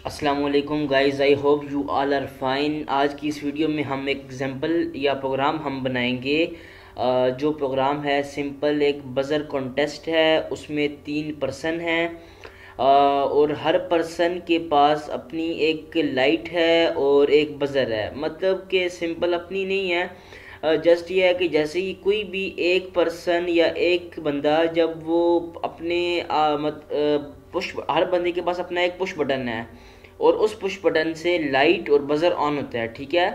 अस्सलाम वालेकुम guys, I hope you all are fine. आज की इस वीडियो में हम एक एग्जांपल या प्रोग्राम हम बनाएंगे। जो प्रोग्राम है सिंपल एक बज़र कॉन्टेस्ट है। उसमें 3 पर्सन हैं और हर पर्सन के पास अपनी एक लाइट है और एक बज़र है। मतलब कि सिंपल अपनी नहीं है, जस्ट ये है कि जैसे ही कोई भी एक पर्सन या एक बंदा जब वो अपने पुश, हर बंदे के पास अपना एक पुश बटन है और उस पुश बटन से लाइट और बज़र ऑन होता है। ठीक है,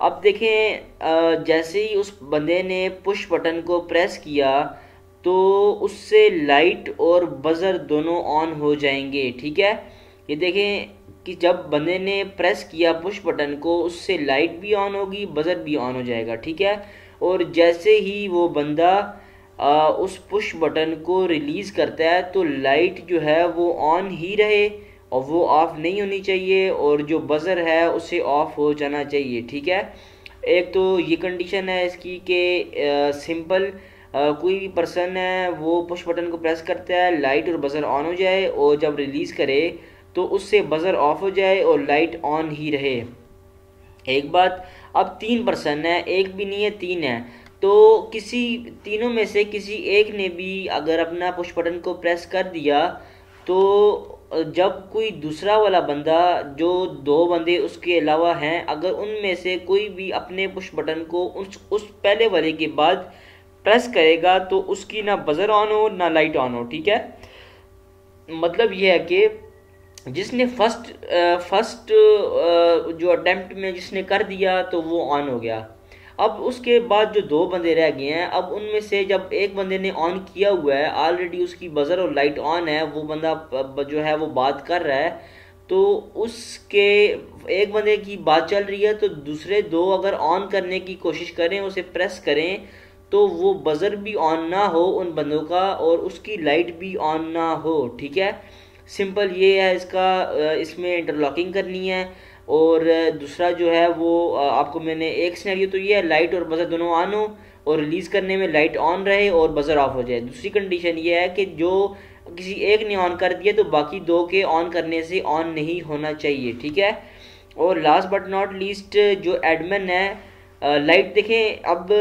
अब देखें, जैसे ही उस बंदे ने पुश बटन को प्रेस किया तो उससे लाइट और बज़र दोनों ऑन हो जाएंगे। ठीक है, ये देखें कि जब बंदे ने प्रेस किया पुश बटन को उससे लाइट भी ऑन होगी, बज़र भी ऑन हो जाएगा। ठीक है, और जैसे ही वो बंदा उस पुश बटन को रिलीज़ करता है तो लाइट जो है वो ऑन ही रहे और वो ऑफ नहीं होनी चाहिए, और जो बज़र है उसे ऑफ हो जाना चाहिए। ठीक है, एक तो ये कंडीशन है इसकी कि सिंपल कोई भी पर्सन है वो पुश बटन को प्रेस करता है, लाइट और बज़र ऑन हो जाए, और जब रिलीज़ करे तो उससे बज़र ऑफ हो जाए और लाइट ऑन ही रहे। एक बात, अब 3 पर्सन है, एक भी नहीं है, 3 है, तो किसी तीनों में से किसी एक ने भी अगर अपना पुश बटन को प्रेस कर दिया तो जब कोई दूसरा वाला बंदा, जो 2 बंदे उसके अलावा हैं, अगर उनमें से कोई भी अपने पुश बटन को उस पहले वाले के बाद प्रेस करेगा तो उसकी ना बज़र ऑन हो ना लाइट ऑन हो। ठीक है, मतलब ये है कि जिसने फर्स्ट जो अटेम्प्ट में जिसने कर दिया तो वो ऑन हो गया। अब उसके बाद जो 2 बंदे रह गए हैं, अब उनमें से जब एक बंदे ने ऑन किया हुआ है, ऑलरेडी उसकी बज़र और लाइट ऑन है, वो बंदा जो है वो बात कर रहा है, तो उसके एक बंदे की बात चल रही है तो दूसरे 2 अगर ऑन करने की कोशिश करें, उसे प्रेस करें, तो वो बज़र भी ऑन ना हो उन बंदों का और उसकी लाइट भी ऑन ना हो। ठीक है, सिंपल ये है इसका। इसमें इंटरलॉकिंग करनी है, और दूसरा जो है वो आपको मैंने एक सिनेरियो तो ये है लाइट और बज़र दोनों ऑन हो और रिलीज़ करने में लाइट ऑन रहे और बज़र ऑफ हो जाए। दूसरी कंडीशन ये है कि जो किसी एक ने ऑन कर दिया तो बाकी 2 के ऑन करने से ऑन नहीं होना चाहिए। ठीक है, और लास्ट बट नॉट लीस्ट जो एडमिन है, लाइट देखें, अब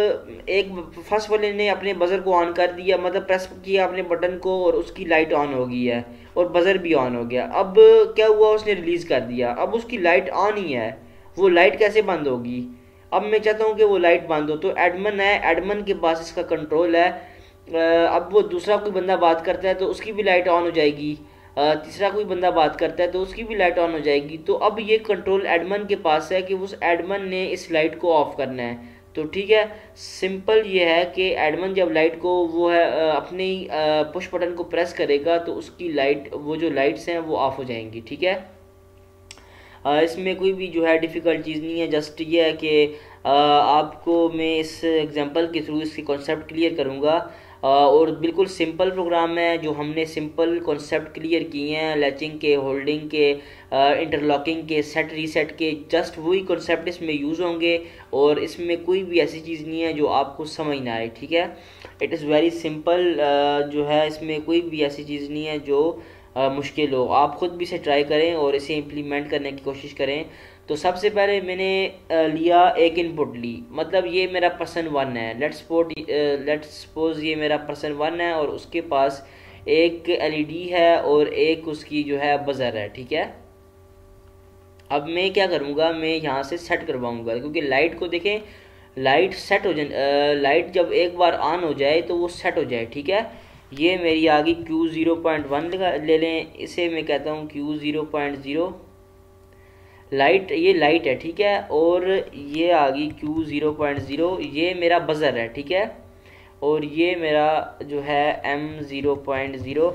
एक फर्स्ट वाले ने अपने बज़र को ऑन कर दिया, मतलब प्रेस किया अपने बटन को और उसकी लाइट ऑन हो गई है और बज़र भी ऑन हो गया। अब क्या हुआ, उसने रिलीज़ कर दिया, अब उसकी लाइट ऑन ही है, वो लाइट कैसे बंद होगी? अब मैं चाहता हूँ कि वो लाइट बंद हो, तो एडमिन है, एडमिन के पास इसका कंट्रोल है। अब वो दूसरा कोई बंदा बात करता है तो उसकी भी लाइट ऑन हो जाएगी, तीसरा कोई बंदा बात करता है तो उसकी भी लाइट ऑन हो जाएगी। तो अब ये कंट्रोल एडमिन के पास है कि उस एडमिन ने इस लाइट को ऑफ करना है। तो ठीक है, सिंपल ये है कि एडमिन जब लाइट को वो है अपने पुश बटन को प्रेस करेगा तो उसकी लाइट, वो जो लाइट्स हैं वो ऑफ हो जाएंगी। ठीक है, इसमें कोई भी जो है डिफ़िकल्ट चीज़ नहीं है, जस्ट ये है कि आपको मैं इस एग्जांपल के थ्रू इसकी कॉन्सेप्ट क्लियर करूँगा। और बिल्कुल सिंपल प्रोग्राम है, जो हमने सिंपल कॉन्सेप्ट क्लियर किए हैं, लैचिंग के, होल्डिंग के, इंटरलॉकिंग के, सेट रीसेट के, जस्ट वही कॉन्सेप्ट इसमें यूज़ होंगे और इसमें कोई भी ऐसी चीज़ नहीं है जो आपको समझ ना आए। ठीक है, इट इज़ वेरी सिंपल, जो है इसमें कोई भी ऐसी चीज़ नहीं है जो मुश्किल हो। आप ख़ुद भी इसे ट्राई करें और इसे इम्प्लीमेंट करने की कोशिश करें। तो सबसे पहले मैंने लिया, एक इनपुट ली, मतलब ये मेरा पर्सन 1 है, लेट्स सपोज ये मेरा पर्सन 1 है और उसके पास एक एलईडी है और एक उसकी जो है बज़र है। ठीक है, अब मैं क्या करूँगा, मैं यहाँ से सेट करवाऊँगा, क्योंकि लाइट को देखें, लाइट सेट हो जाए, लाइट जब एक बार ऑन हो जाए तो वो सेट हो जाए। ठीक है, ये मेरी आ गई Q0.1 ले लें, इसे मैं कहता हूँ Q0.0 लाइट, ये लाइट है। ठीक है, और ये आ गई Q0.0, ये मेरा बज़र है। ठीक है, और ये मेरा जो है M0.0,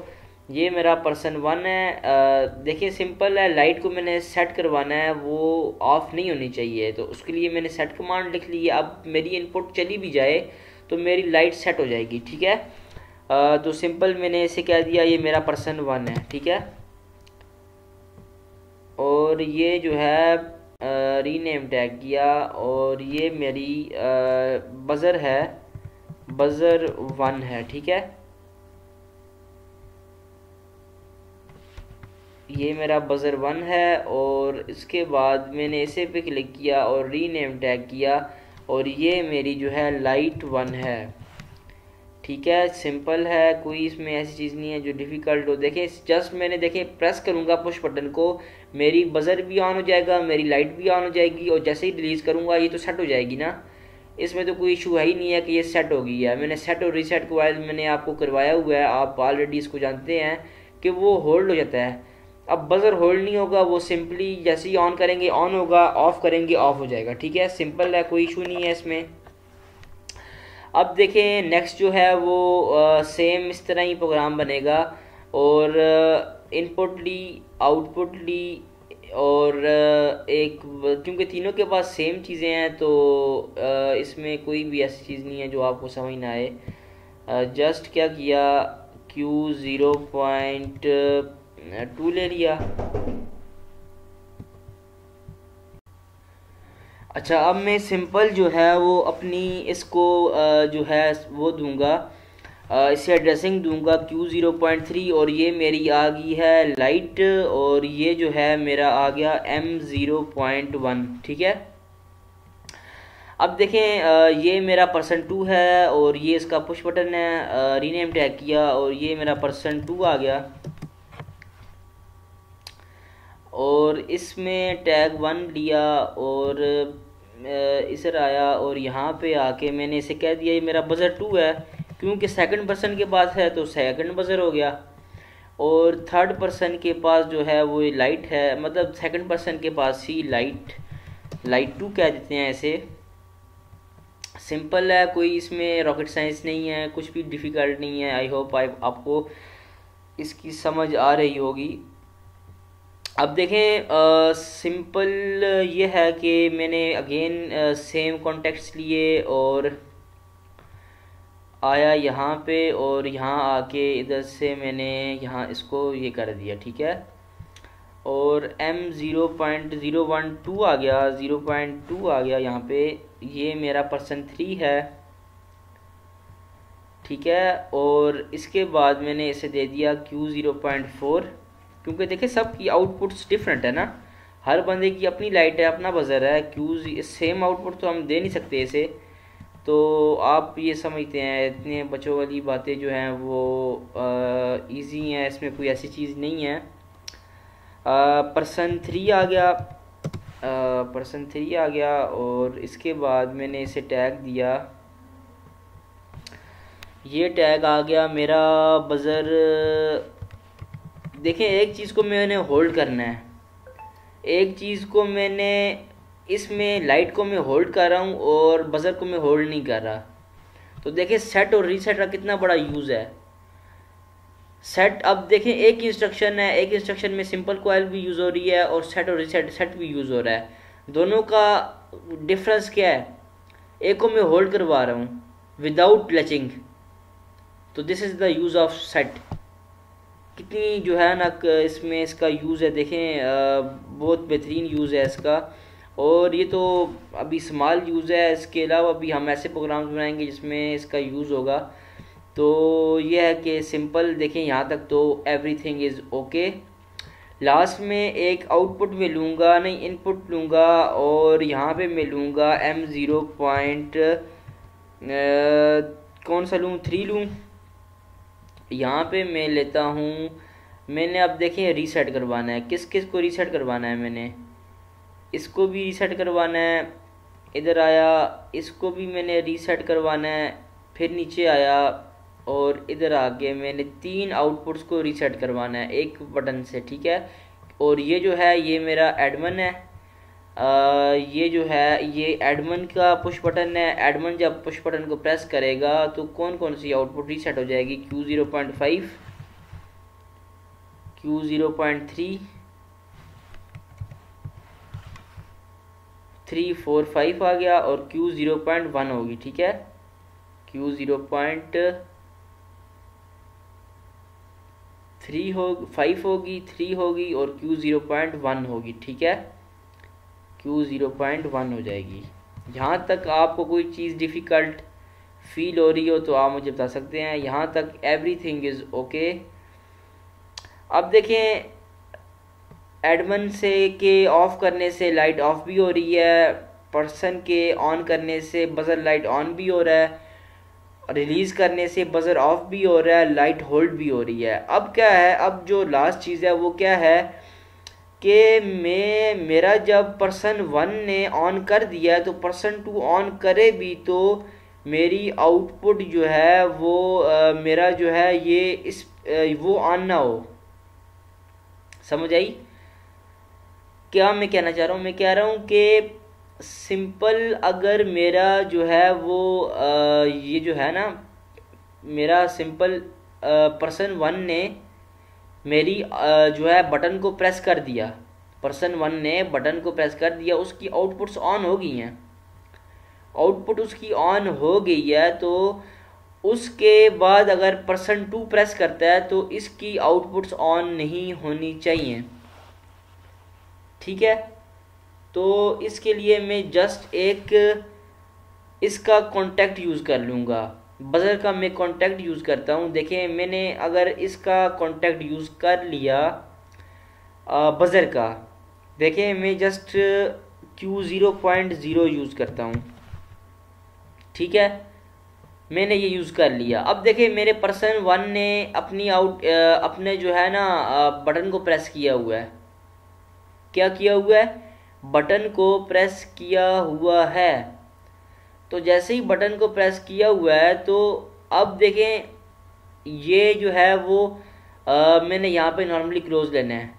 ये मेरा पर्सन 1 है। देखिए सिंपल है, लाइट को मैंने सेट करवाना है, वो ऑफ नहीं होनी चाहिए, तो उसके लिए मैंने सेट कमांड लिख ली है। अब मेरी इनपुट चली भी जाए तो मेरी लाइट सेट हो जाएगी। ठीक है, तो सिंपल मैंने इसे कह दिया ये मेरा पर्सन 1 है। ठीक है, और ये जो है रीनेम टैग किया, और ये मेरी बज़र है, बज़र 1 है। ठीक है, ये मेरा बज़र 1 है और इसके बाद मैंने इसे पे क्लिक किया और रीनेम टैग किया और ये मेरी जो है लाइट 1 है। ठीक है, सिंपल है, कोई इसमें ऐसी चीज़ नहीं है जो डिफ़िकल्ट हो। देखें जस्ट मैंने देखें प्रेस करूँगा पुश बटन को, मेरी बज़र भी ऑन हो जाएगा, मेरी लाइट भी ऑन हो जाएगी और जैसे ही रिलीज़ करूँगा ये तो सेट हो जाएगी ना। इसमें तो कोई इशू है ही नहीं है कि ये सेट हो गई है। मैंने सेट और रीसेट को मैंने आपको करवाया हुआ है, आप ऑलरेडी इसको जानते हैं कि वो होल्ड हो जाता है। अब बज़र होल्ड नहीं होगा, वो सिंपली जैसे ही ऑन करेंगे ऑन होगा, ऑफ़ करेंगे ऑफ़ हो जाएगा। ठीक है, सिंपल है, कोई इशू नहीं है इसमें। अब देखें नेक्स्ट जो है वो सेम इस तरह ही प्रोग्राम बनेगा और इनपुट ली, आउटपुट ली और एक, क्योंकि तीनों के पास सेम चीज़ें हैं तो इसमें कोई भी ऐसी चीज़ नहीं है जो आपको समझ ना आए। जस्ट क्या किया, Q0.2 ले लिया। अच्छा, अब मैं सिंपल जो है वो अपनी इसको जो है वो दूंगा, इसे एड्रेसिंग दूंगा Q0.3 और ये मेरी आ गई है लाइट और ये जो है मेरा आ गया M0.1। ठीक है, अब देखें ये मेरा %2 है और ये इसका पुश बटन है, रीनेम टैग किया और ये मेरा %2 आ गया और इसमें टैग 1 लिया और इधर आया और यहाँ पे आके मैंने इसे कह दिया ये मेरा बज़र 2 है, क्योंकि सेकंड पर्सन के पास है तो सेकंड बज़र हो गया और थर्ड पर्सन के पास जो है वो लाइट है, मतलब सेकंड पर्सन के पास ही लाइट 2 कह देते हैं ऐसे। सिंपल है, कोई इसमें रॉकेट साइंस नहीं है, कुछ भी डिफ़िकल्ट नहीं है। आई होप आपको इसकी समझ आ रही होगी। अब देखें सिंपल ये है कि मैंने अगेन सेम कॉन्टेक्ट्स लिए और आया यहाँ पे और यहाँ आके इधर से मैंने यहाँ इसको ये कर दिया। ठीक है, और M0.012 आ गया, 0.2 आ गया यहाँ पे, ये मेरा %3 है। ठीक है, और इसके बाद मैंने इसे दे दिया Q0.4, क्योंकि देखिए सब की आउटपुट्स डिफरेंट है ना, हर बंदे की अपनी लाइट है, अपना बज़र है। सेम आउटपुट तो हम दे नहीं सकते इसे, तो आप ये समझते हैं इतने बच्चों वाली बातें जो हैं वो इजी हैं, इसमें कोई ऐसी चीज़ नहीं है। %3 आ गया, %3 आ गया और इसके बाद मैंने इसे टैग दिया, ये टैग आ गया मेरा बज़र। देखें एक चीज़ को मैंने होल्ड करना है, एक चीज़ को मैंने इसमें लाइट को मैं होल्ड कर रहा हूँ और बज़र को मैं होल्ड नहीं कर रहा। तो देखें सेट और रीसेट का कितना बड़ा यूज़ है। सेट, अब देखें एक इंस्ट्रक्शन है, एक इंस्ट्रक्शन में सिंपल कॉइल भी यूज़ हो रही है और सेट और रीसेट सेट भी यूज़ हो रहा है। दोनों का डिफरेंस क्या है, एक को मैं होल्ड करवा रहा हूँ विदाउट लचिंग, तो this is the use of set. कितनी जो है ना इसमें इसका यूज़ है, देखें बहुत बेहतरीन यूज़ है इसका। और ये तो अभी स्मॉल यूज़ है, इसके अलावा अभी हम ऐसे प्रोग्राम्स बनाएंगे जिसमें इसका यूज़ होगा। तो ये है कि सिंपल देखें यहाँ तक तो एवरीथिंग इज़ ओके। लास्ट में एक आउटपुट में लूँगा, नहीं इनपुट लूँगा और यहाँ पे मैं लूँगा M0 कौन सा लूँ, 3 लूँ। यहाँ पे मैं लेता हूँ, मैंने अब देखें रीसेट करवाना है, किस किस को रीसेट करवाना है, मैंने इसको भी रीसेट करवाना है, इधर आया इसको भी मैंने रीसेट करवाना है, फिर नीचे आया और इधर आके मैंने 3 आउटपुट्स को रीसेट करवाना है एक बटन से। ठीक है, और ये जो है ये मेरा एडमिन है, ये जो है ये एडमिन का पुश बटन है। एडमिन जब पुश बटन को प्रेस करेगा तो कौन कौन सी आउटपुट रीसेट हो जाएगी, Q0.5, Q0.3, 3, 4, 5 आ गया और Q0.1 होगी। ठीक है, Q0.3 5 होगी, 3 होगी और Q0.1 होगी। ठीक है, Q0.1 हो जाएगी। यहाँ तक आपको कोई चीज़ डिफ़िकल्ट फील हो रही हो तो आप मुझे बता सकते हैं। यहाँ तक एवरीथिंग इज़ ओके। अब देखें एडमन से के ऑफ करने से लाइट ऑफ भी हो रही है, पर्सन के ऑन करने से बजर लाइट ऑन भी हो रहा है, रिलीज़ करने से बजर ऑफ भी हो रहा है, लाइट होल्ड भी हो रही है। अब क्या है, अब जो लास्ट चीज़ है वो क्या है कि मेरा जब पर्सन 1 ने ऑन कर दिया है तो पर्सन 2 ऑन करे भी तो मेरी आउटपुट जो है वो मेरा जो है ये वो ऑन ना हो। समझ आई क्या मैं कहना चाह रहा हूँ? मैं कह रहा हूँ कि सिंपल अगर मेरा जो है वो ये जो है ना, मेरा सिंपल पर्सन 1 ने मेरी जो है बटन को प्रेस कर दिया, पर्सन 1 ने बटन को प्रेस कर दिया, उसकी आउटपुट्स ऑन हो गई हैं, आउटपुट उसकी ऑन हो गई है। तो उसके बाद अगर पर्सन 2 प्रेस करता है तो इसकी आउटपुट्स ऑन नहीं होनी चाहिए। ठीक है, तो इसके लिए मैं जस्ट एक इसका कॉन्टैक्ट यूज़ कर लूँगा, बज़र का मैं कॉन्टैक्ट यूज़ करता हूँ। देखें मैंने अगर इसका कॉन्टैक्ट यूज़ कर लिया बज़र का, देखें मैं जस्ट Q0.0 यूज़ करता हूँ। ठीक है, मैंने ये यूज़ कर लिया। अब देखें मेरे पर्सन 1 ने अपने जो है ना बटन को प्रेस किया हुआ है। क्या किया हुआ है? बटन को प्रेस किया हुआ है। तो जैसे ही बटन को प्रेस किया हुआ है तो अब देखें ये जो है वो मैंने यहाँ पे नॉर्मली क्लोज लेना है।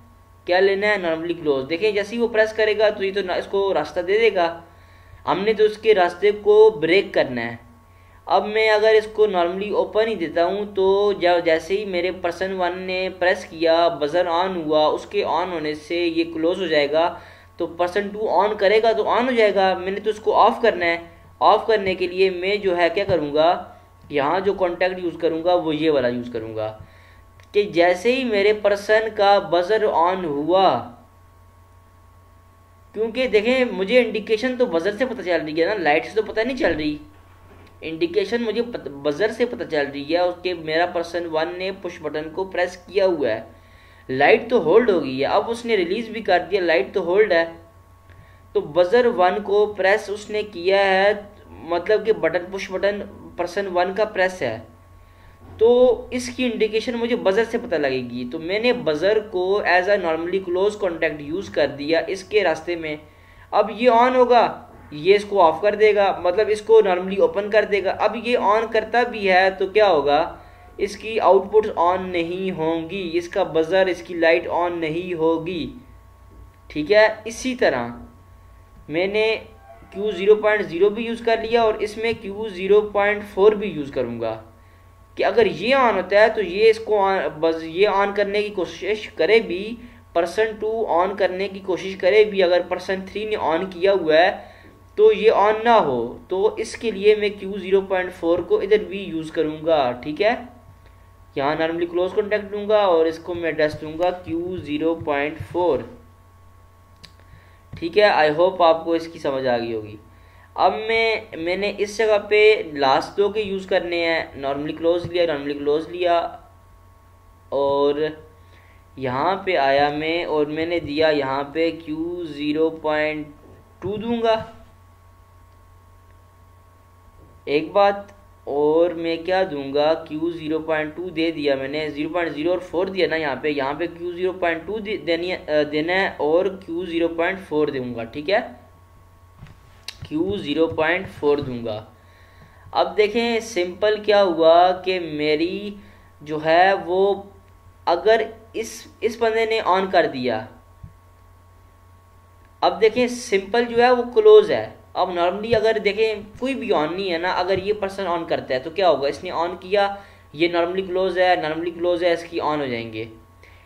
क्या लेना है? Normally close. देखें जैसे ही वो प्रेस करेगा तो ये तो इसको रास्ता दे देगा, हमने तो उसके रास्ते को ब्रेक करना है। अब मैं अगर इसको नॉर्मली ओपन ही देता हूँ तो जब जैसे ही मेरे पर्सन 1 ने प्रेस किया, बज़र ऑन हुआ, उसके ऑन होने से ये क्लोज हो जाएगा। तो पर्सन 2 ऑन करेगा तो ऑन हो जाएगा। मैंने तो इसको ऑफ़ करना है। ऑफ़ करने के लिए मैं जो है क्या करूँगा, यहाँ जो कॉन्टैक्ट यूज़ करूँगा वो ये वाला यूज़ करूँगा कि जैसे ही मेरे पर्सन का बज़र ऑन हुआ, क्योंकि देखें मुझे इंडिकेशन तो बज़र से पता चल रही है ना, लाइट से तो पता नहीं चल रही। इंडिकेशन मुझे बज़र से पता चल रही है उसके मेरा पर्सन 1 ने पुश बटन को प्रेस किया हुआ है, लाइट तो होल्ड हो गई है। अब उसने रिलीज़ भी कर दिया, लाइट तो होल्ड है। तो बज़र 1 को प्रेस उसने किया है, मतलब कि बटन पुश बटन पर्सन 1 का प्रेस है, तो इसकी इंडिकेशन मुझे बज़र से पता लगेगी। तो मैंने बज़र को as a normally close contact use कर दिया इसके रास्ते में। अब ये ऑन होगा, ये इसको ऑफ कर देगा, मतलब इसको नॉर्मली ओपन कर देगा। अब ये ऑन करता भी है तो क्या होगा, इसकी आउटपुट ऑन नहीं होंगी, इसका बज़र, इसकी लाइट ऑन नहीं होगी। ठीक है, इसी तरह मैंने Q0.0 भी यूज़ कर लिया और इसमें Q0.4 भी यूज़ करूँगा कि अगर ये ऑन होता है तो ये इसको ये ऑन करने की कोशिश करे भी, पर्सन 2 ऑन करने की कोशिश करे भी, अगर पर्सन 3 ने ऑन किया हुआ है तो ये ऑन ना हो। तो इसके लिए मैं Q0.4 को इधर भी यूज़ करूँगा। ठीक है, यहाँ नॉर्मली क्लोज कॉन्टैक्ट दूंगा और इसको मैं एड्रेस दूंगा Q0.4। ठीक है, आई होप आपको इसकी समझ आ गई होगी। अब मैंने इस जगह पे लास्ट 2 के यूज़ करने हैं। नॉर्मली क्लोज लिया, नॉर्मली क्लोज लिया और यहाँ पे आया मैं और मैंने दिया यहाँ पे Q0.2 दूंगा एक बात, और मैं क्या दूंगा Q0.2 दे दिया मैंने, 0.0 और 4 दिया ना यहाँ पे Q0.2 देना है और Q0.4 दूंगा। ठीक है, Q0.4 दूंगा। अब देखें सिंपल क्या हुआ कि मेरी जो है वो अगर इस बंदे ने ऑन कर दिया, अब देखें सिंपल जो है वो क्लोज है। अब नॉर्मली अगर देखें कोई भी ऑन नहीं है ना, अगर ये पर्सन ऑन करता है तो क्या होगा, इसने ऑन किया, ये नॉर्मली क्लोज है, नॉर्मली क्लोज है, इसकी ऑन हो जाएंगे,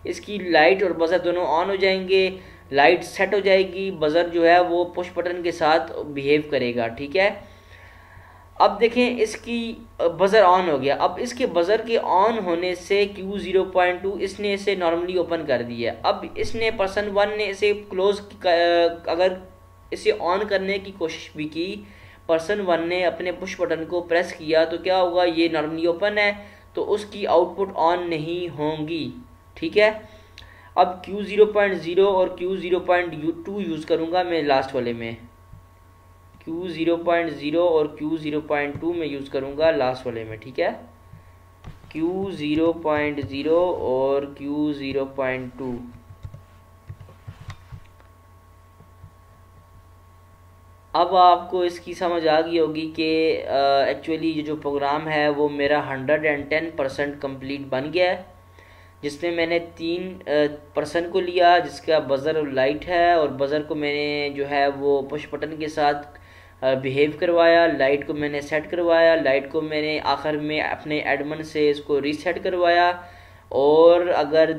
इसकी लाइट और बज़र दोनों ऑन हो जाएंगे, लाइट सेट हो जाएगी, बज़र जो है वो पुश बटन के साथ बिहेव करेगा। ठीक है, अब देखें इसकी बज़र ऑन हो गया। अब इसके बज़र के ऑन होने से Q0.2 इसने इसे नॉर्मली ओपन कर दिया। अब इसने पर्सन 1 ने इसे क्लोज अगर इसे ऑन करने की कोशिश भी की, पर्सन 1 ने अपने पुश बटन को प्रेस किया तो क्या होगा, ये नॉर्मली ओपन है तो उसकी आउटपुट ऑन नहीं होंगी। ठीक है, अब Q0.0 और Q0.2 यूज़ करूँगा मैं लास्ट वाले में। Q0.0 और Q0.2 में यूज़ करूँगा लास्ट वाले में, ठीक है। Q0.0 और Q0.2। अब आपको इसकी समझ आ गई होगी कि एक्चुअली ये जो प्रोग्राम है वो मेरा 110% कंप्लीट बन गया है, जिसमें मैंने 3% को लिया जिसका बज़र लाइट है, और बज़र को मैंने जो है वो पुश बटन के साथ बिहेव करवाया, लाइट को मैंने सेट करवाया, लाइट को मैंने आखिर में अपने एडमिन से इसको रीसेट करवाया। और अगर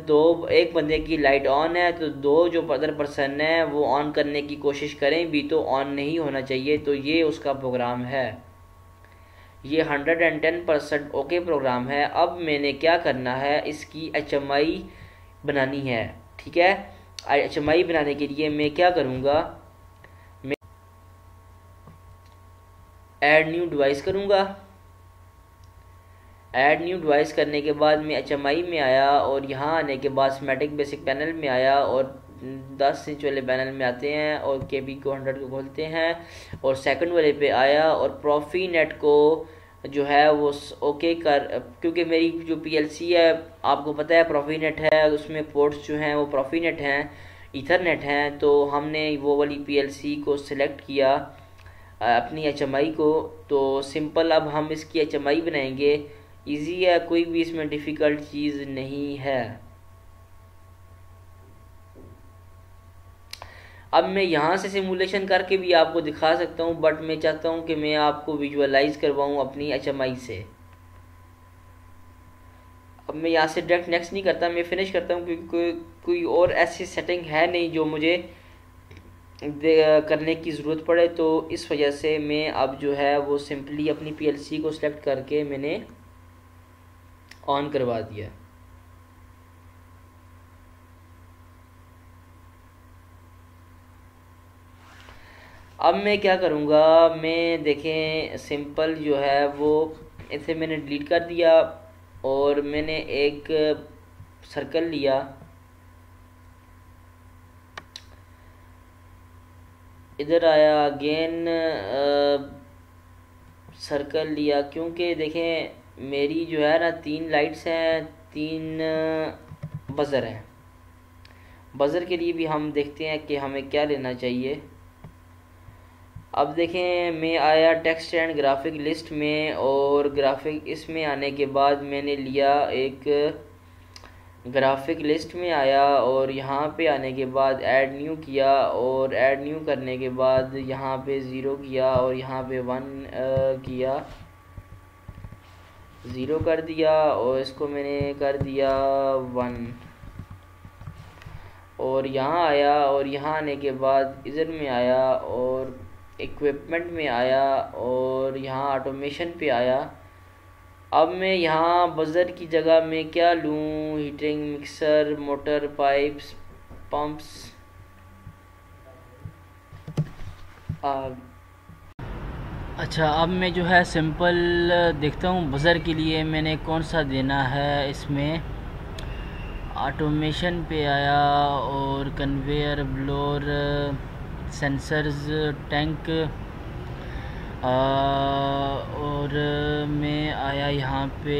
एक बंदे की लाइट ऑन है तो दो जो अदर पर्सन है वो ऑन करने की कोशिश करें भी तो ऑन नहीं होना चाहिए। तो ये उसका प्रोग्राम है, ये 110% ओके प्रोग्राम है। अब मैंने क्या करना है, इसकी HMI बनानी है, ठीक है। HMI बनाने के लिए मैं क्या करूँगा, मैं ऐड न्यू डिवाइस करूँगा। ऐड न्यू डिवाइस करने के बाद मैं HMI में आया, और यहाँ आने के बाद स्कीमेटिक बेसिक पैनल में आया, और 10 इंच वाले पैनल में आते हैं और KB को 100 को खोलते हैं, और सेकंड वाले पे आया और प्रोफीनेट को जो है वो ओके कर, क्योंकि मेरी जो PLC है आपको पता है प्रोफीनेट है, उसमें पोर्ट्स जो हैं वो प्रोफीनेट हैं, ईथरनेट हैं। तो हमने वो वाली PLC को सिलेक्ट किया अपनी HMI को। तो सिंपल अब हम इसकी HMI बनाएंगे, इजी है, कोई भी इसमें डिफ़िकल्ट चीज़ नहीं है। अब मैं यहाँ से सिमुलेशन करके भी आपको दिखा सकता हूँ, बट मैं चाहता हूँ कि मैं आपको विजुअलाइज करवाऊँ अपनी HMI से। अब मैं यहाँ से डायरेक्ट नेक्स्ट नहीं करता, मैं फिनिश करता हूँ, क्योंकि कोई और ऐसी सेटिंग है नहीं जो मुझे करने की ज़रूरत पड़े। तो इस वजह से मैं अब जो है वो सिंपली अपनी PLC को सिलेक्ट करके मैंने ऑन करवा दिया। अब मैं क्या करूँगा, मैं देखें सिंपल जो है वो इसे मैंने डिलीट कर दिया, और मैंने एक सर्कल लिया, इधर आया अगेन सर्कल लिया, क्योंकि देखें मेरी जो है ना 3 लाइट्स हैं, 3 बज़र हैं। बज़र के लिए भी हम देखते हैं कि हमें क्या लेना चाहिए। अब देखें मैं आया टेक्स्ट एंड ग्राफिक लिस्ट में, और ग्राफिक इसमें आने के बाद मैंने लिया एक ग्राफिक लिस्ट में आया, और यहाँ पे आने के बाद ऐड न्यू किया, और ऐड न्यू करने के बाद यहाँ पे 0 किया, और यहाँ पे 1 किया, 0 कर दिया, और इसको मैंने कर दिया 1, और यहाँ आया, और यहाँ आने के बाद इधर में आया, और इक्विपमेंट में आया, और यहाँ ऑटोमेशन पे आया। अब मैं यहाँ बज़र की जगह में क्या लूँ, heating mixer, motor, pipes, pumps, अच्छा अब मैं जो है सिंपल देखता हूँ बज़र के लिए मैंने कौन सा देना है। इसमें ऑटोमेशन पे आया, और कन्वेयर, ब्लोअर, सेंसर्स, टैंक, और मैं आया यहाँ पे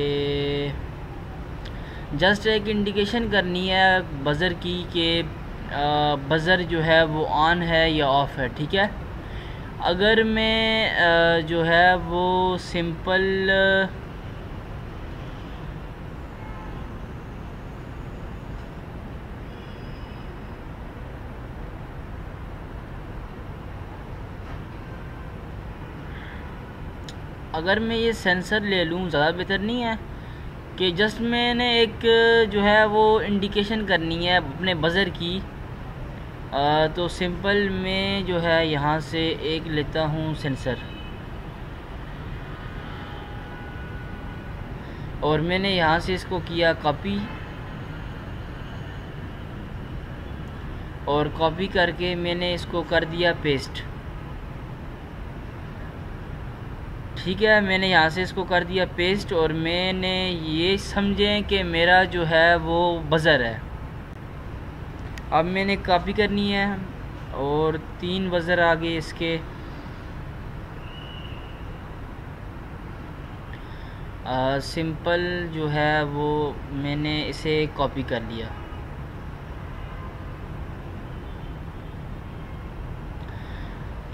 जस्ट एक इंडिकेशन करनी है बज़र की कि बज़र जो है वो ऑन है या ऑफ़ है, ठीक है। अगर मैं जो है वो सिंपल अगर मैं ये सेंसर ले लूँ ज़्यादा बेहतर नहीं है कि जस्ट मैंने एक जो है वो इंडिकेशन करनी है अपने बज़र की। तो सिंपल मैं जो है यहाँ से एक लेता हूँ सेंसर, और मैंने यहाँ से इसको किया कॉपी, और कॉपी करके मैंने इसको कर दिया पेस्ट, ठीक है। मैंने यहाँ से इसको कर दिया पेस्ट, और मैंने ये समझें कि मेरा जो है वो बज़र है। अब मैंने कॉपी करनी है और 3 बज़र आ गए इसके। सिंपल जो है वो मैंने इसे कॉपी कर लिया।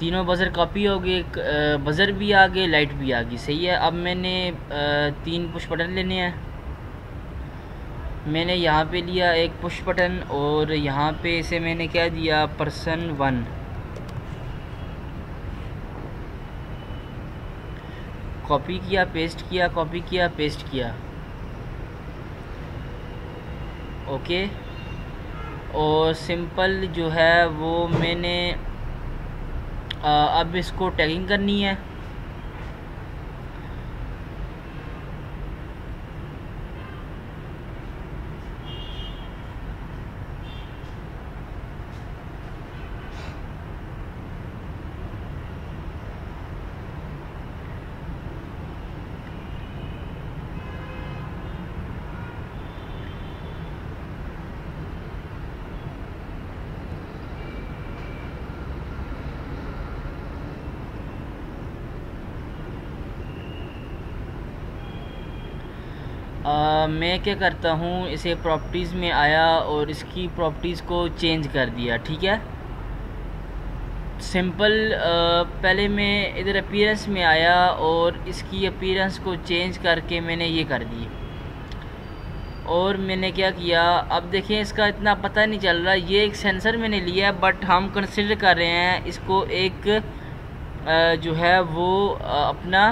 तीनों बज़र कॉपी हो गए, बज़र भी आ गए, लाइट भी आ गई, सही है। अब मैंने 3 पुश बटन लेने हैं। मैंने यहाँ पे लिया एक पुश बटन और यहाँ पे इसे मैंने क्या दिया, पर्सन 1। कॉपी किया, पेस्ट किया, कॉपी किया, पेस्ट किया, ओके। और सिंपल जो है वो मैंने अब इसको टैगिंग करनी है। मैं क्या करता हूँ, इसे प्रॉपर्टीज़ में आया और इसकी प्रॉपर्टीज़ को चेंज कर दिया, ठीक है। सिंपल पहले मैं इधर अपीयरेंस में आया और इसकी अपीयरेंस को चेंज करके मैंने ये कर दी। और मैंने क्या किया, अब देखें इसका इतना पता नहीं चल रहा, ये एक सेंसर मैंने लिया है, बट हम कंसिडर कर रहे हैं इसको एक जो है वो अपना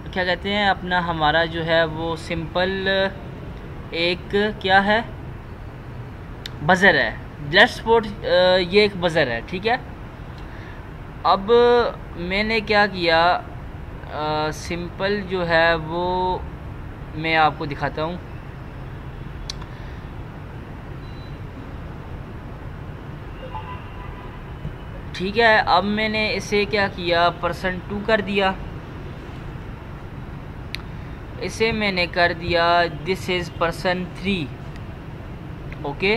क्या कहते हैं, अपना हमारा जो है वो सिंपल एक क्या है, बज़र है, ब्लड स्पॉट, ये एक बज़र है, ठीक है। अब मैंने क्या किया, सिंपल जो है वो मैं आपको दिखाता हूँ। ठीक है, अब मैंने इसे क्या किया, पर्सन 2 कर दिया। इसे मैंने कर दिया दिस इज़ पर्सन 3, ओके।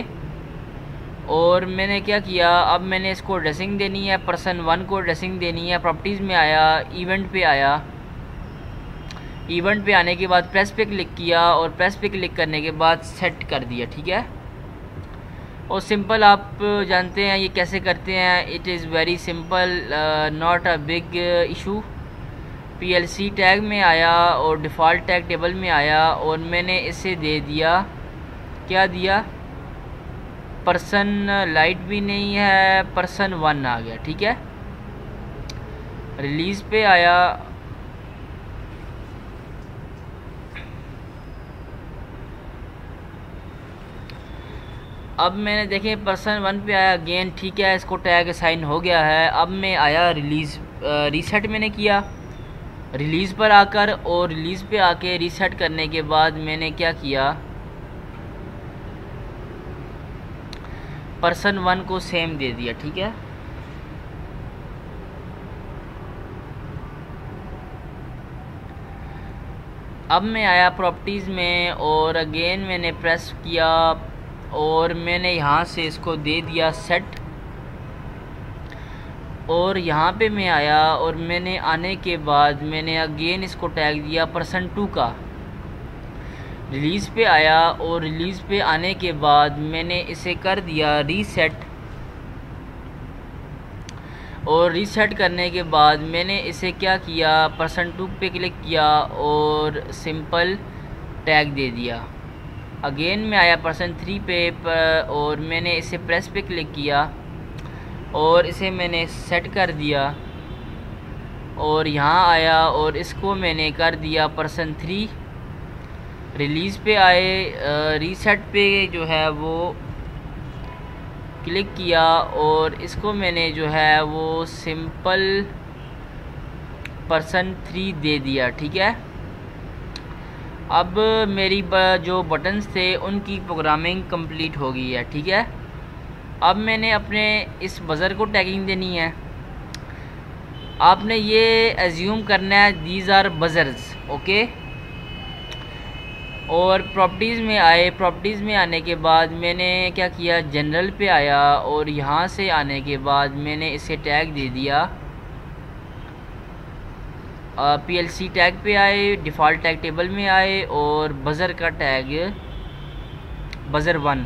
और मैंने क्या किया, अब मैंने इसको ड्रेसिंग देनी है, पर्सन 1 को ड्रेसिंग देनी है। प्रॉपर्टीज़ में आया, इवेंट पे आया, इवेंट पे आने के बाद प्रेस पे क्लिक किया और प्रेस पे क्लिक करने के बाद सेट कर दिया, ठीक है। और सिंपल आप जानते हैं ये कैसे करते हैं, it is very simple, not a big issue. PLC tag में आया और डिफ़ॉल्ट टैग टेबल में आया और मैंने इसे दे दिया, क्या दिया, पर्सन लाइट भी नहीं है, पर्सन 1 आ गया, ठीक है। रिलीज़ पे आया, अब मैंने देखें पर्सन 1 पे आया अगेन, ठीक है, इसको टैग असाइन हो गया है। अब मैं आया रिलीज़, रीसेट मैंने किया रिलीज़ पर आकर, और रिलीज़ पे आके रीसेट करने के बाद मैंने क्या किया, पर्सन 1 को सेम दे दिया, ठीक है। अब मैं आया प्रॉपर्टीज़ में और अगेन मैंने प्रेस किया और मैंने यहाँ से इसको दे दिया सेट। और यहाँ पे मैं आया और मैंने आने के बाद मैंने अगेन इसको टैग दिया पर्सन 2 का। रिलीज़ पे आया और रिलीज़ पे आने के बाद मैंने इसे कर दिया रीसेट। और रीसेट करने के बाद मैंने इसे क्या किया, पर्सन 2 पे क्लिक किया और सिंपल टैग दे दिया। अगेन मैं आया पर्सन 3 पे और मैंने इसे प्रेस पे क्लिक किया और इसे मैंने सेट कर दिया। और यहाँ आया और इसको मैंने कर दिया पर्सन 3। रिलीज़ पे आए, रीसेट पे जो है वो क्लिक किया और इसको मैंने जो है वो सिंपल पर्सन 3 दे दिया, ठीक है। अब मेरी जो बटन्स थे उनकी प्रोग्रामिंग कंप्लीट हो गई है, ठीक है। अब मैंने अपने इस बज़र को टैगिंग देनी है। आपने ये एज्यूम करना है दीज आर बज़र्स, ओके। और प्रॉपर्टीज़ में आए। प्रॉपर्टीज़ में आने के बाद मैंने क्या किया, जनरल पे आया और यहाँ से आने के बाद मैंने इसे टैग दे दिया। PLC टैग पे आए, डिफ़ॉल्ट टैग टेबल में आए और बज़र का टैग बज़र 1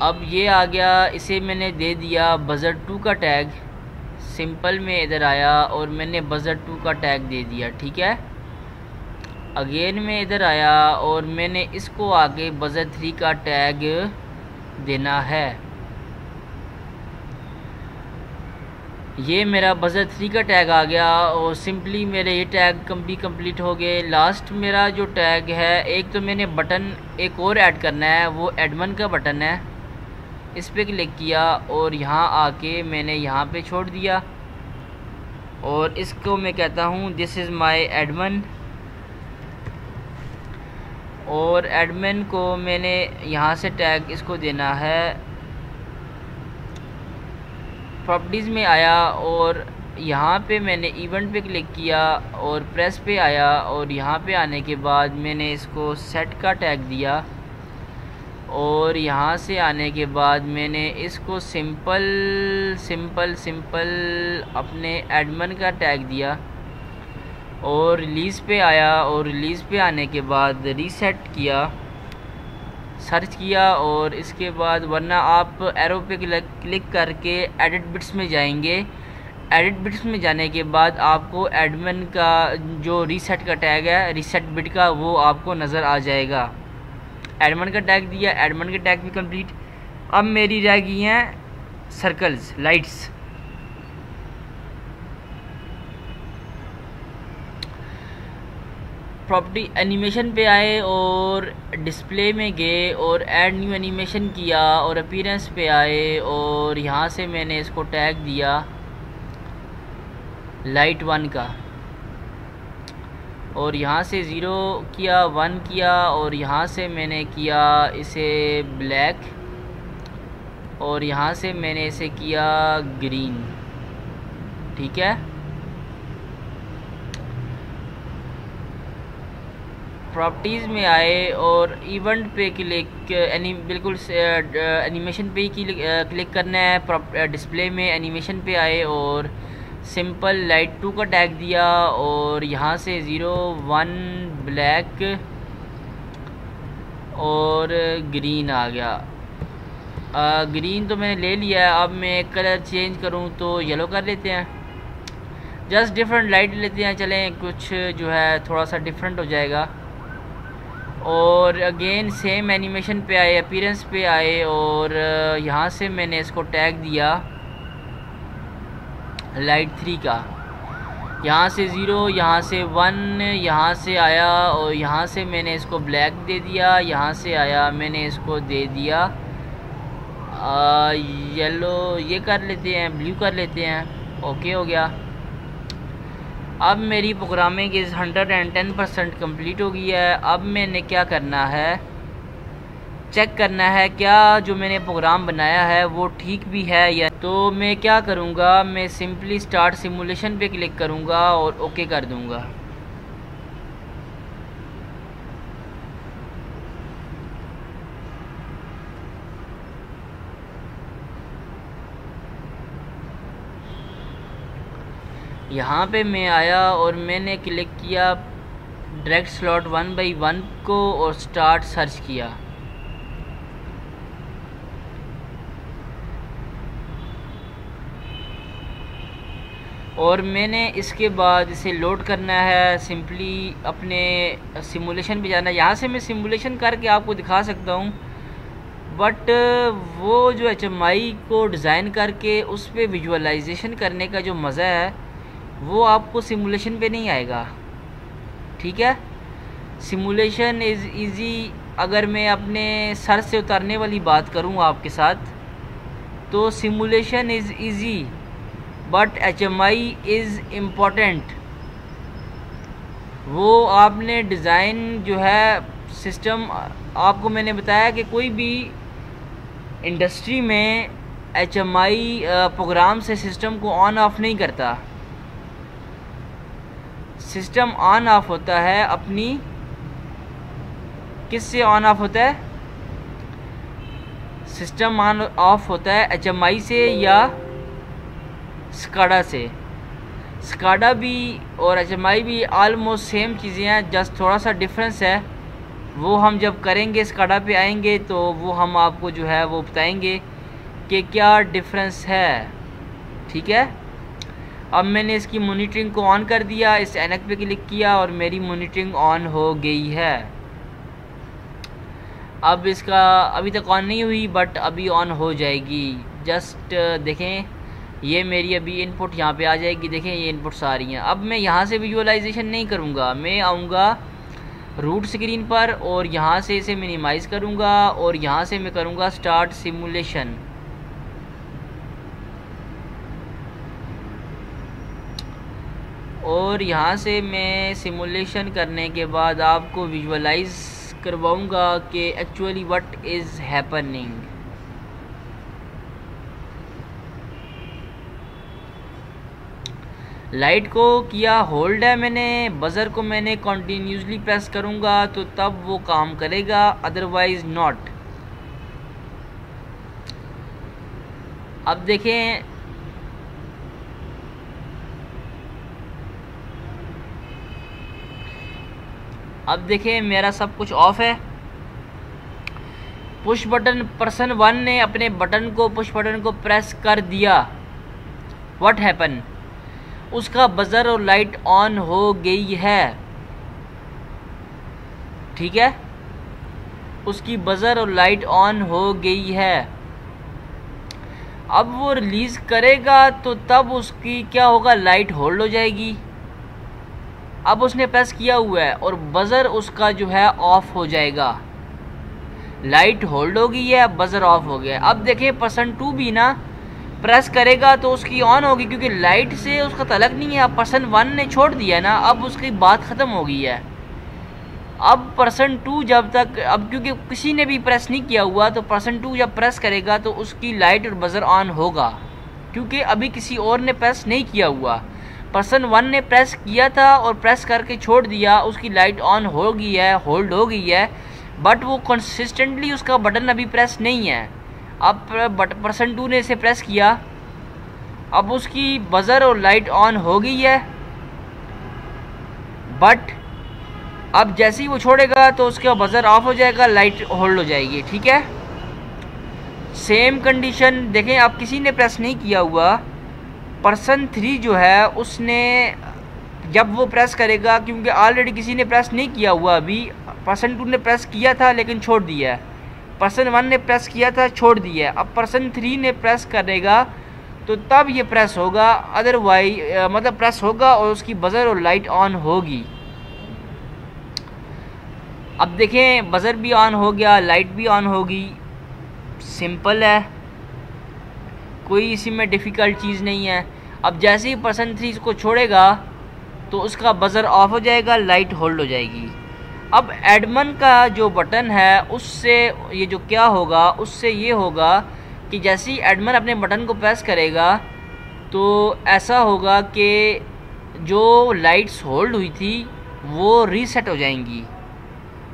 अब ये आ गया। इसे मैंने दे दिया बज़र 2 का टैग। सिंपल में इधर आया और मैंने बज़र 2 का टैग दे दिया। ठीक है, अगेन में इधर आया और मैंने इसको आगे बज़र 3 का टैग देना है। ये मेरा बज़र 3 का टैग आ गया और सिंपली मेरे ये टैग भी कंप्लीट हो गए। लास्ट मेरा जो टैग है, एक तो मैंने बटन एक और ऐड करना है, वो एडमिन का बटन है। इस पर क्लिक किया और यहाँ आके मैंने यहाँ पे छोड़ दिया और इसको मैं कहता हूँ दिस इज़ माय एडमिन। और एडमिन को मैंने यहाँ से टैग इसको देना है। प्रॉपर्टीज़ में आया और यहाँ पे मैंने इवेंट पे क्लिक किया और प्रेस पे आया और यहाँ पे आने के बाद मैंने इसको सेट का टैग दिया और यहाँ से आने के बाद मैंने इसको सिंपल अपने एडमिन का टैग दिया और रिलीज़ पे आया और रिलीज़ पे आने के बाद रीसेट किया, सर्च किया और इसके बाद वरना आप एरो पे क्लिक करके एडिट बिट्स में जाएंगे। एडिट बिट्स में जाने के बाद आपको एडमिन का जो रीसेट का टैग है, रीसेट बिट का, वो आपको नज़र आ जाएगा। एडमिन का टैग दिया, एडमिन के टैग भी कंप्लीट। अब मेरी रह गई हैं सर्कल्स, लाइट्स। प्रॉपर्टी एनिमेशन पे आए और डिस्प्ले में गए और ऐड न्यू एनिमेशन किया और अपीयरेंस पे आए और यहाँ से मैंने इसको टैग दिया लाइट 1 का और यहाँ से 0 किया, 1 किया और यहाँ से मैंने किया इसे ब्लैक और यहाँ से मैंने इसे किया ग्रीन। ठीक है, प्रॉपर्टीज़ में आए और इवेंट पे क्लिक बिल्कुल एनिमेशन पे ही क्लिक करना है। डिस्प्ले में एनिमेशन पे आए और सिंपल लाइट 2 का टैग दिया और यहाँ से 0, 1 ब्लैक और ग्रीन आ गया। ग्रीन तो मैंने ले लिया है। अब मैं कलर चेंज करूँ तो येलो कर लेते हैं, जस्ट डिफरेंट लाइट लेते हैं। चलें, कुछ जो है थोड़ा सा डिफरेंट हो जाएगा। और अगेन सेम एनिमेशन पे आए, अपीयरेंस पे आए और यहाँ से मैंने इसको टैग दिया लाइट 3 का। यहाँ से 0, यहाँ से 1, यहाँ से आया और यहाँ से मैंने इसको ब्लैक दे दिया। यहाँ से आया मैंने इसको दे दिया येलो, ये कर लेते हैं, ब्लू कर लेते हैं। ओके हो गया। अब मेरी प्रोग्रामिंग इज़ 110% कंप्लीट हो गई है। अब मैंने क्या करना है, चेक करना है क्या जो मैंने प्रोग्राम बनाया है वो ठीक भी है या। तो मैं क्या करूँगा, मैं सिंपली स्टार्ट सिमुलेशन पे क्लिक करूँगा और ओके कर दूँगा। यहाँ पे मैं आया और मैंने क्लिक किया डायरेक्ट स्लॉट 1/1 को और स्टार्ट सर्च किया। और मैंने इसके बाद इसे लोड करना है। सिंपली अपने सिमुलेशन पे जाना है। यहाँ से मैं सिमुलेशन करके आपको दिखा सकता हूँ, बट वो जो HMI को डिज़ाइन करके उस पर विजुअलाइजेशन करने का जो मज़ा है वो आपको सिमुलेशन पे नहीं आएगा। ठीक है, सिमुलेशन इज़ इजी। अगर मैं अपने सर से उतारने वाली बात करूं आपके साथ, तो simulation is easy but HMI is important. वो आपने डिज़ाइन जो है सिस्टम, आपको मैंने बताया कि कोई भी इंडस्ट्री में HMI प्रोग्राम से सिस्टम को ऑन ऑफ नहीं करता। सिस्टम ऑन ऑफ होता है अपनी, किससे ऑन ऑफ होता है? सिस्टम ऑन ऑफ होता है HMI से या स्काडा से। स्काडा भी और HMI भी ऑलमोस्ट सेम चीज़ें हैं, जस्ट थोड़ा सा डिफरेंस है। वो हम जब करेंगे, स्काडा पे आएंगे तो वो हम आपको जो है वो बताएंगे कि क्या डिफरेंस है। ठीक है, अब मैंने इसकी मॉनिटरिंग को ऑन कर दिया, इस ऐनक पे क्लिक किया और मेरी मॉनिटरिंग ऑन हो गई है। अब इसका अभी तक ऑन नहीं हुई बट अभी ऑन हो जाएगी। जस्ट देखें, ये मेरी अभी इनपुट यहाँ पे आ जाएगी। देखें ये इनपुट्स आ रही हैं। अब मैं यहाँ से विजुअलाइजेशन नहीं करूँगा, मैं आऊँगा रूट स्क्रीन पर और यहाँ से इसे मिनिमाइज़ करूँगा और यहाँ से मैं करूँगा स्टार्ट सिमुलेशन। और यहाँ से मैं सिमुलेशन करने के बाद आपको विजुअलाइज करवाऊँगा कि actually what is happening. Light को किया होल्ड है मैंने, बज़र को मैंने कॉन्टीन्यूसली प्रेस करूँगा तो तब वो काम करेगा, अदरवाइज नॉट। अब देखें, अब देखें मेरा सब कुछ ऑफ है। पुश बटन, पर्सन 1 ने अपने बटन को, पुश बटन को प्रेस कर दिया। What happen? उसका बजर और लाइट ऑन हो गई है। ठीक है, उसकी बजर और लाइट ऑन हो गई है। अब वो रिलीज करेगा तो तब उसकी क्या होगा, लाइट होल्ड हो जाएगी। अब उसने प्रेस किया हुआ है और बजर उसका जो है ऑफ हो जाएगा। लाइट होल्ड हो गई है, बजर ऑफ हो गया। अब देखें पर्सन 2 भी ना प्रेस करेगा तो उसकी ऑन होगी, क्योंकि लाइट से उसका तलक नहीं है। अब पर्सन 1 ने छोड़ दिया ना, अब उसकी बात ख़त्म हो गई है। अब पर्सन 2 जब तक, अब क्योंकि किसी ने भी प्रेस नहीं किया हुआ, तो पर्सन 2 जब प्रेस करेगा तो उसकी लाइट और बजर ऑन होगा, क्योंकि अभी किसी और ने प्रेस नहीं किया हुआ। पर्सन 1 ने प्रेस किया था और प्रेस करके छोड़ दिया, उसकी लाइट ऑन हो गई है, होल्ड हो गई है, बट वो कंसिस्टेंटली उसका बटन अभी प्रेस नहीं है। अब पर्सन 2 ने इसे प्रेस किया, अब उसकी बजर और लाइट ऑन हो गई है, बट अब जैसे ही वो छोड़ेगा तो उसका बजर ऑफ हो जाएगा, लाइट होल्ड हो जाएगी। ठीक है, सेम कंडीशन देखें। अब किसी ने प्रेस नहीं किया हुआ, पर्सन 3 जो है उसने जब वो प्रेस करेगा, क्योंकि ऑलरेडी किसी ने प्रेस नहीं किया हुआ, अभी पर्सन 2 ने प्रेस किया था लेकिन छोड़ दिया है, पर्सन 1 ने प्रेस किया था छोड़ दिया है। अब पर्सन 3 ने प्रेस करेगा तो तब ये प्रेस होगा, अदरवाइज मतलब प्रेस होगा और उसकी बजर और लाइट ऑन होगी। अब देखें बजर भी ऑन हो गया, लाइट भी ऑन होगी। सिंपल है, कोई इसी में डिफ़िकल्ट चीज़ नहीं है। अब जैसे ही पर्सन 3 इसको छोड़ेगा तो उसका बजर ऑफ हो जाएगा, लाइट होल्ड हो जाएगी। अब एडमन का जो बटन है उससे ये जो क्या होगा, उससे ये होगा कि जैसे ही एडमन अपने बटन को प्रेस करेगा तो ऐसा होगा कि जो लाइट्स होल्ड हुई थी वो रीसेट हो जाएंगी,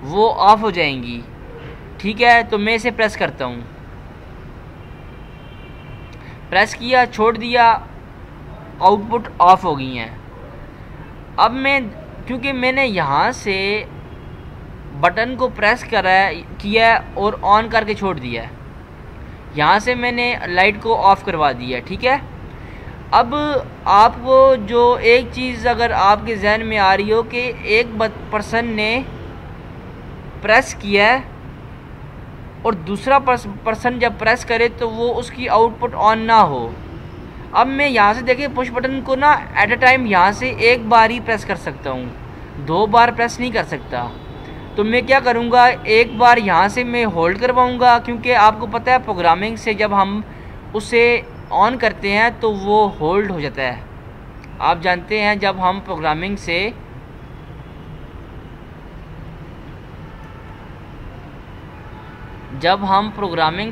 वो ऑफ हो जाएंगी। ठीक है, तो मैं इसे प्रेस करता हूँ, प्रेस किया, छोड़ दिया, आउटपुट ऑफ हो गई हैं। अब मैं, क्योंकि मैंने यहाँ से बटन को प्रेस किया और ऑन करके छोड़ दिया है, यहाँ से मैंने लाइट को ऑफ करवा दिया। ठीक है, अब आपको जो एक चीज़ अगर आपके जहन में आ रही हो कि एक पर्सन ने प्रेस किया है और दूसरा पर्सन जब प्रेस करे तो वो उसकी आउटपुट ऑन ना हो। अब मैं यहाँ से देखिए पुश बटन को ना एट अ टाइम यहाँ से एक बार ही प्रेस कर सकता हूँ, 2 बार प्रेस नहीं कर सकता। तो मैं क्या करूँगा, एक बार यहाँ से मैं होल्ड करवाऊँगा, क्योंकि आपको पता है प्रोग्रामिंग से जब हम उसे ऑन करते हैं तो वो होल्ड हो जाता है। आप जानते हैं जब हम प्रोग्रामिंग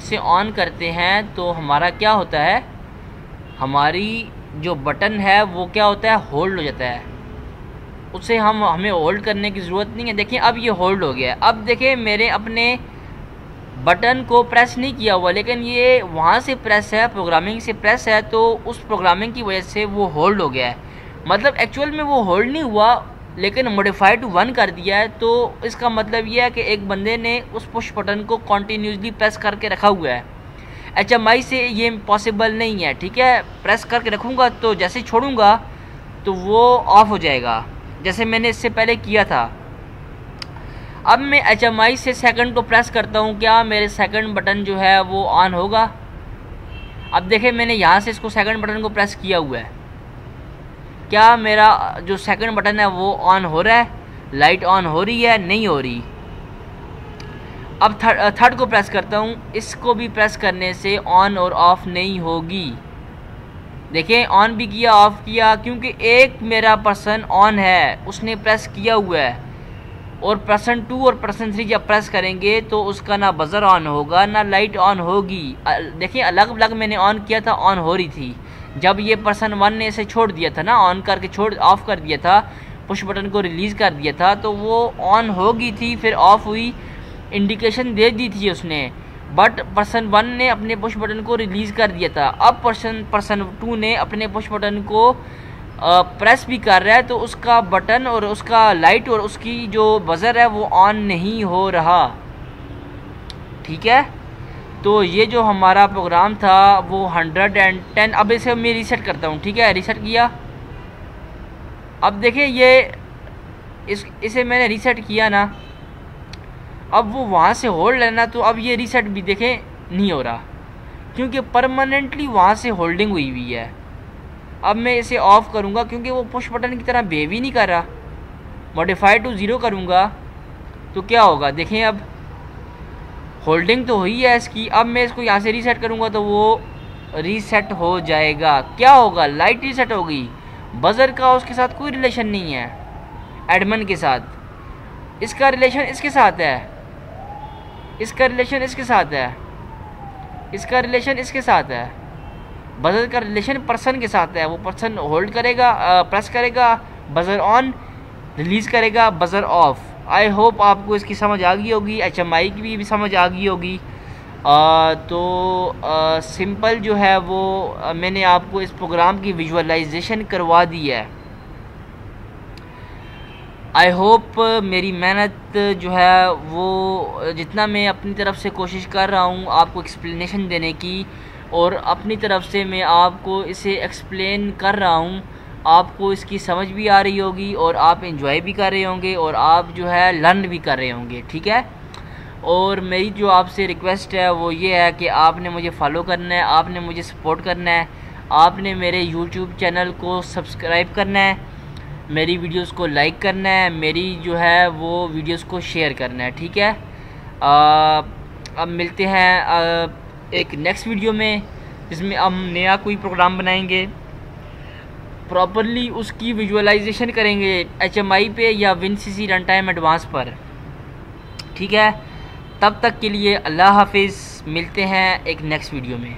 से ऑन करते हैं तो हमारा क्या होता है, हमारी जो बटन है वो क्या होता है, होल्ड हो जाता है। उसे हमें होल्ड करने की ज़रूरत नहीं है। देखिए अब ये होल्ड हो गया है। अब देखिए मेरे अपने बटन को प्रेस नहीं किया हुआ, लेकिन ये वहाँ से प्रेस है, प्रोग्रामिंग से प्रेस है, तो उस प्रोग्रामिंग की वजह से वो होल्ड हो गया है। मतलब एक्चुअल में वो होल्ड नहीं हुआ, लेकिन मॉडिफाई टू 1 कर दिया है। तो इसका मतलब ये है कि एक बंदे ने उस पुश बटन को कॉन्टीन्यूसली प्रेस करके रखा हुआ है। HMI से ये पॉसिबल नहीं है, ठीक है। प्रेस करके रखूँगा तो जैसे ही छोड़ूंगा तो वो ऑफ हो जाएगा, जैसे मैंने इससे पहले किया था। अब मैं HMI से सेकंड को प्रेस करता हूँ, क्या मेरे सेकंड बटन जो है वो ऑन होगा? अब देखिए मैंने यहाँ से इसको सेकंड बटन को प्रेस किया हुआ है, क्या मेरा जो सेकंड बटन है वो ऑन हो रहा है? लाइट ऑन हो रही है? नहीं हो रही। अब थर्ड को प्रेस करता हूँ, इसको भी प्रेस करने से ऑन और ऑफ नहीं होगी। देखिए ऑन भी किया, ऑफ किया, क्योंकि एक मेरा पर्सन ऑन है, उसने प्रेस किया हुआ है। और पर्सन 2 और पर्सन 3 जब प्रेस करेंगे तो उसका ना बजर ऑन होगा ना लाइट ऑन होगी। देखिए अलग अलग मैंने ऑन किया था, ऑन हो रही थी। जब ये पर्सन 1 ने इसे छोड़ दिया था ना, ऑन करके ऑफ कर दिया था, पुश बटन को रिलीज़ कर दिया था, तो वो ऑन हो गई थी, फिर ऑफ हुई, इंडिकेशन दे दी थी उसने। बट पर्सन 1 ने अपने पुश बटन को रिलीज़ कर दिया था। अब पर्सन 2 ने अपने पुश बटन को प्रेस भी कर रहा है, तो उसका बटन और उसका लाइट और उसकी जो बजर है वो ऑन नहीं हो रहा, ठीक है। तो ये जो हमारा प्रोग्राम था वो 110। अब इसे मैं रीसेट करता हूँ, ठीक है। रीसेट किया, अब देखिए ये इसे मैंने रीसेट किया ना, अब वो वहाँ से होल्ड है ना, तो अब ये रीसेट भी देखें नहीं हो रहा, क्योंकि परमानेंटली वहाँ से होल्डिंग हुई हुई है। अब मैं इसे ऑफ़ करूँगा, क्योंकि वो पुश बटन की तरह बिहेव ही नहीं कर रहा। मॉडिफाई टू 0 करूँगा तो क्या होगा, देखें अब होल्डिंग तो हुई है इसकी। अब मैं इसको यहाँ से रीसेट करूँगा तो वो रीसेट हो जाएगा। क्या होगा, लाइट रीसेट होगी। बजर का उसके साथ कोई रिलेशन नहीं है, एडमिन के साथ। इसका रिलेशन इसके साथ है, इसका रिलेशन इसके साथ है, इसका रिलेशन इसके साथ है। बजर का रिलेशन पर्सन के साथ है। वो पर्सन होल्ड करेगा, प्रेस करेगा, बजर ऑन, रिलीज़ करेगा, बजर ऑफ। आई होप आपको इसकी समझ आ गई होगी, HMI की भी समझ आ गई होगी। सिंपल जो है वो मैंने आपको इस प्रोग्राम की विजुअलाइजेशन करवा दी है। आई होप मेरी मेहनत जो है वो, जितना मैं अपनी तरफ से कोशिश कर रहा हूँ आपको एक्सप्लेनेशन देने की, और अपनी तरफ से मैं आपको इसे एक्सप्लेन कर रहा हूँ, आपको इसकी समझ भी आ रही होगी और आप एंजॉय भी कर रहे होंगे और आप जो है लर्न भी कर रहे होंगे, ठीक है। और मेरी जो आपसे रिक्वेस्ट है वो ये है कि आपने मुझे फॉलो करना है, आपने मुझे सपोर्ट करना है, आपने मेरे यूट्यूब चैनल को सब्सक्राइब करना है, मेरी वीडियोस को लाइक करना है, मेरी जो है वो वीडियोस को शेयर करना है, ठीक है। अब मिलते हैं एक नेक्स्ट वीडियो में, जिसमें हम नया कोई प्रोग्राम बनाएंगे, प्रॉपरली उसकी विजुअलाइजेशन करेंगे HMI पे या WinCC रन टाइम एडवांस पर, ठीक है। तब तक के लिए अल्लाह हाफिज़, मिलते हैं एक नेक्स्ट वीडियो में।